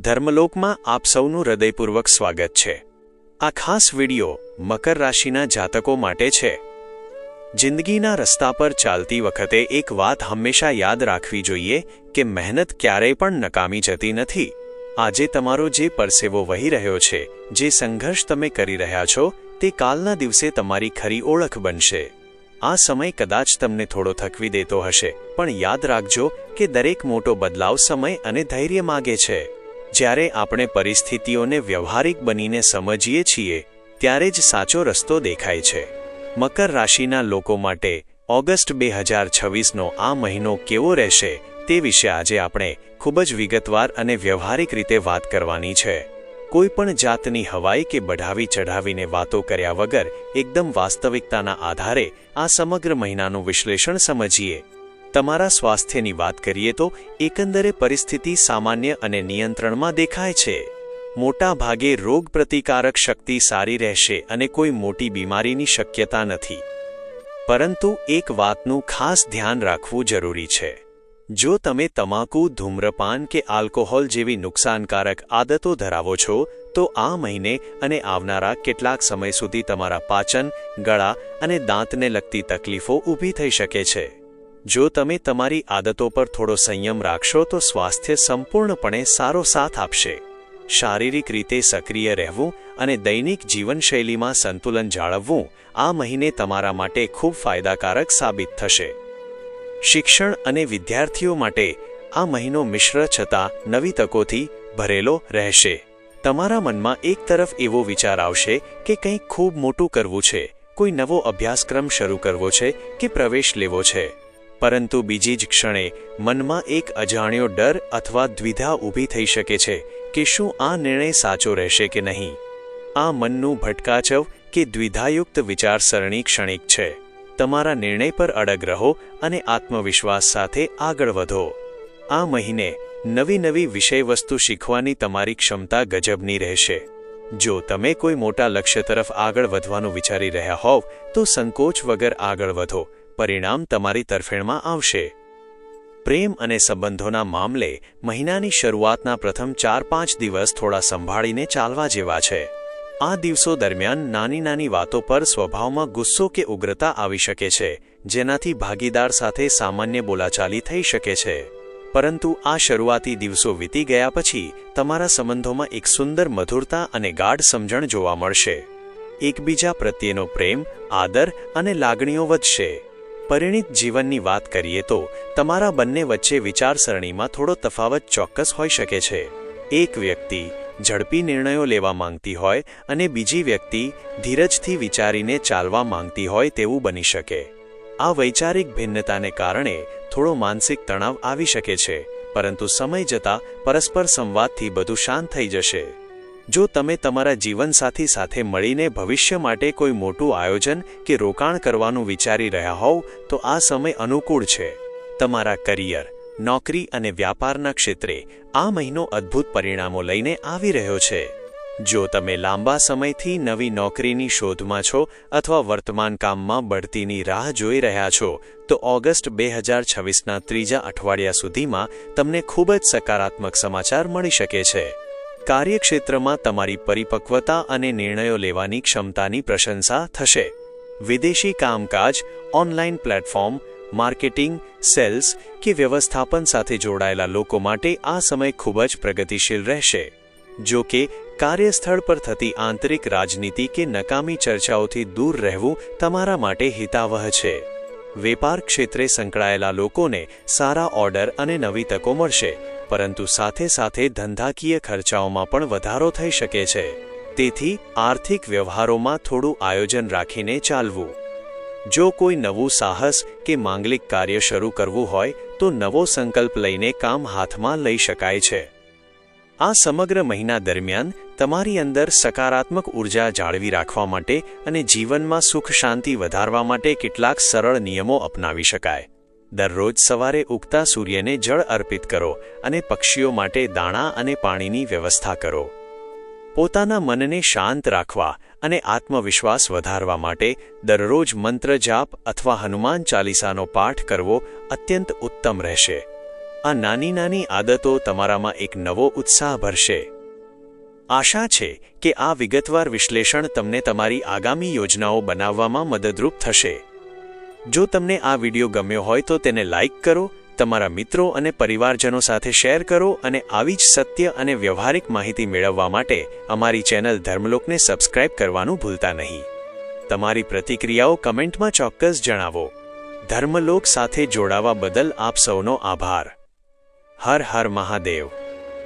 ધર્મલોકમાં આપ સૌનું હૃદયપૂર્વક સ્વાગત છે। આ ખાસ વિડિયો મકર રાશિના જાતકો માટે છે। જિંદગીના રસ્તા પર ચાલતી વખતે એક વાત હંમેશા યાદ રાખવી જોઈએ કે મહેનત ક્યારેય પણ નકામી જતી નથી। આજે તમારો જે પરસેવો વહી રહ્યો છે, જે સંઘર્ષ તમે કરી રહ્યા છો, તે કાલના દિવસે તમારી ખરી ઓળખ બનશે। આ સમય કદાચ તમને થોડો થકવી દેતો હશે, પણ યાદ રાખજો કે દરેક મોટો બદલાવ સમય અને ધૈર્ય માગે છે। જ્યારે આપણે પરિસ્થિતિઓને વ્યવહારિક બનીને સમજીએ છીએ, ત્યારે જ સાચો રસ્તો દેખાય છે। મકર રાશિના લોકો માટે ઓગસ્ટ 2026નો આ મહિનો કેવો રહેશે તે વિશે આજે આપણે ખૂબ જ વિગતવાર અને વ્યવહારિક રીતે વાત કરવાની છે। કોઈપણ જાતની હવાઈ કે બઢાવી ચઢાવીને વાતો કર્યા વગર એકદમ વાસ્તવિકતાના આધારે આ સમગ્ર મહિનાનું વિશ્લેષણ સમજીએ। તમારા સ્વાસ્થ્યની વાત કરીએ તો એકંદરે પરિસ્થિતિ સામાન્ય અને નિયંત્રણમાં દેખાય છે। મોટા ભાગે રોગ પ્રતિકારક શક્તિ સારી રહેશે અને કોઈ મોટી બીમારીની શક્યતા નથી। પરંતુ એક વાતનું ખાસ ધ્યાન રાખવું જરૂરી છે। જો તમે તમાકુ, ધૂમ્રપાન કે આલ્કોહોલ જેવી નુકસાનકારક આદતો ધરાવો છો, તો આ મહિને અને આવનારા કેટલાક સમય સુધી તમારા પાચન, ગળા અને દાંતને લગતી તકલીફો ઊભી થઈ શકે છે। જો તમે તમારી આદતો પર થોડો સંયમ રાખશો તો સ્વાસ્થ્ય સંપૂર્ણપણે સારો સાથ આપશે। શારીરિક રીતે સક્રિય રહેવું અને દૈનિક જીવનશૈલીમાં સંતુલન જાળવવું આ મહિને તમારા માટે ખૂબ ફાયદાકારક સાબિત થશે। શિક્ષણ અને વિદ્યાર્થીઓ માટે આ મહિનો મિશ્ર છતાં નવી તકોથી ભરેલો રહેશે। તમારા મનમાં એક તરફ એવો વિચાર આવશે કે કંઈક ખૂબ મોટું કરવું છે, કોઈ નવો અભ્યાસક્રમ શરૂ કરવો છે કે પ્રવેશ લેવો છે, પરંતુ બીજી જ ક્ષણે મનમાં એક અજાણ્યો ડર અથવા દ્વિધા ઊભી થઈ શકે છે કે શું આ નિર્ણય સાચો રહેશે કે નહીં। આ મનનું ભટકાચવ કે દ્વિધાયુક્ત વિચારસરણી ક્ષણિક છે। તમારા નિર્ણય પર અડગ રહો અને આત્મવિશ્વાસ સાથે આગળ વધો। આ મહિને નવી વિષયવસ્તુ શીખવાની તમારી ક્ષમતા ગજબની રહેશે। જો તમે કોઈ મોટા લક્ષ્ય તરફ આગળ વધવાનું વિચારી રહ્યા હોવ તો સંકોચ વગર આગળ વધો, પરિણામ તમારી તરફેણમાં આવશે। પ્રેમ અને સંબંધોના મામલે મહિનાની શરૂઆતના પ્રથમ 4-5 દિવસ થોડા સંભાળીને ચાલવા જેવા છે। આ દિવસો દરમિયાન નાની વાતો પર સ્વભાવમાં ગુસ્સો કે ઉગ્રતા આવી શકે છે, જેનાથી ભાગીદાર સાથે સામાન્ય બોલાચાલી થઈ શકે છે। પરંતુ આ શરૂઆતી દિવસો વીતી ગયા પછી તમારા સંબંધોમાં એક સુંદર મધુરતા અને ગાઢ સમજણ જોવા મળશે। એકબીજા પ્રત્યેનો પ્રેમ, આદર અને લાગણીઓ વધશે। પરિણીત જીવનની વાત કરીએ તો તમારા બંને વચ્ચે વિચારસરણીમાં થોડો તફાવત ચોક્કસ હોઈ શકે છે। એક વ્યક્તિ ઝડપી નિર્ણયો લેવા માંગતી હોય અને બીજી વ્યક્તિ ધીરજથી વિચારીને ચાલવા માંગતી હોય તેવું બની શકે। આ વૈચારિક ભિન્નતાને કારણે થોડો માનસિક તણાવ આવી શકે છે, પરંતુ સમય જતાં પરસ્પર સંવાદથી બધું શાંત થઈ જશે। જો તમે તમારા જીવનસાથી સાથે મળીને ભવિષ્ય માટે કોઈ મોટું આયોજન કે રોકાણ કરવાનું વિચારી રહ્યા હોવ તો આ સમય અનુકૂળ છે। તમારા કરિયર, નોકરી અને વ્યાપારના ક્ષેત્રે આ મહિનો અદ્ભુત પરિણામો લઈને આવી રહ્યો છે। જો તમે લાંબા સમયથી નવી નોકરીની શોધમાં છો અથવા વર્તમાન કામમાં બઢતીની રાહ જોઈ રહ્યા છો, તો ઓગસ્ટ 2026ના ત્રીજા અઠવાડિયા સુધીમાં તમને ખૂબ જ સકારાત્મક સમાચાર મળી શકે છે। કાર્યક્ષેત્રમાં તમારી પરિપક્વતા અને નિર્ણયો લેવાની ક્ષમતાની પ્રશંસા થશે। વિદેશી કામકાજ, ઓનલાઈન પ્લેટફોર્મ, માર્કેટિંગ, સેલ્સ કે વ્યવસ્થાપન સાથે જોડાયેલા લોકો માટે આ સમય ખૂબ જ પ્રગતિશીલ રહેશે। જો કે કાર્યસ્થળ પર થતી આંતરિક રાજનીતિ કે નકામી ચર્ચાઓથી દૂર રહેવું તમારા માટે હિતાવહ છે। વેપાર ક્ષેત્રે સંકળાયેલા લોકોને સારા ઓર્ડર અને નવી તકો મળશે, પરંતુ સાથે ધંધાકીય ખર્ચાઓમાં પણ વધારો થઈ શકે છે। તેથી આર્થિક વ્યવહારોમાં થોડું આયોજન રાખીને ચાલવું। જો કોઈ નવું સાહસ કે માંગલિક કાર્ય શરૂ કરવું હોય તો નવો સંકલ્પ લઈને કામ હાથમાં લઈ શકાય છે। આ સમગ્ર મહિના દરમિયાન તમારી અંદર સકારાત્મક ઉર્જા જાળવી રાખવા માટે અને જીવનમાં સુખ શાંતિ વધારવા માટે કેટલાક સરળ નિયમો અપનાવી શકાય। દરરોજ સવારે ઉગતા સૂર્યને જળ અર્પિત કરો અને પક્ષીઓ માટે દાણા અને પાણીની વ્યવસ્થા કરો। પોતાના મનને શાંત રાખવા અને આત્મવિશ્વાસ વધારવા માટે દરરોજ મંત્ર જાપ અથવા હનુમાન ચાલીસાનો પાઠ કરવો અત્યંત ઉત્તમ રહેશે। આ નાની નાની આદતો તમારામાં એક નવો ઉત્સાહ ભરશે. આશા છે કે આ વિગતવાર વિશ્લેષણ તમને તમારી આગામી યોજનાઓ બનાવવામાં મદદરૂપ થશે. જો તમને આ વિડિયો ગમ્યો હોય તો તેને લાઇક કરો, તમારા મિત્રો અને પરિવારજનો સાથે શેર કરો અને આવી જ સત્ય અને વ્યવહારિક માહિતી મેળવવા માટે અમારી ચેનલ ધર્મલોકને સબસ્ક્રાઇબ કરવાનું ભૂલતા નહીં. તમારી પ્રતિક્રિયાઓ કમેન્ટમાં ચોક્કસ જણાવો. ધર્મલોક સાથે જોડાવા બદલ આપ સૌનો આભાર. હર હર મહાદેવ.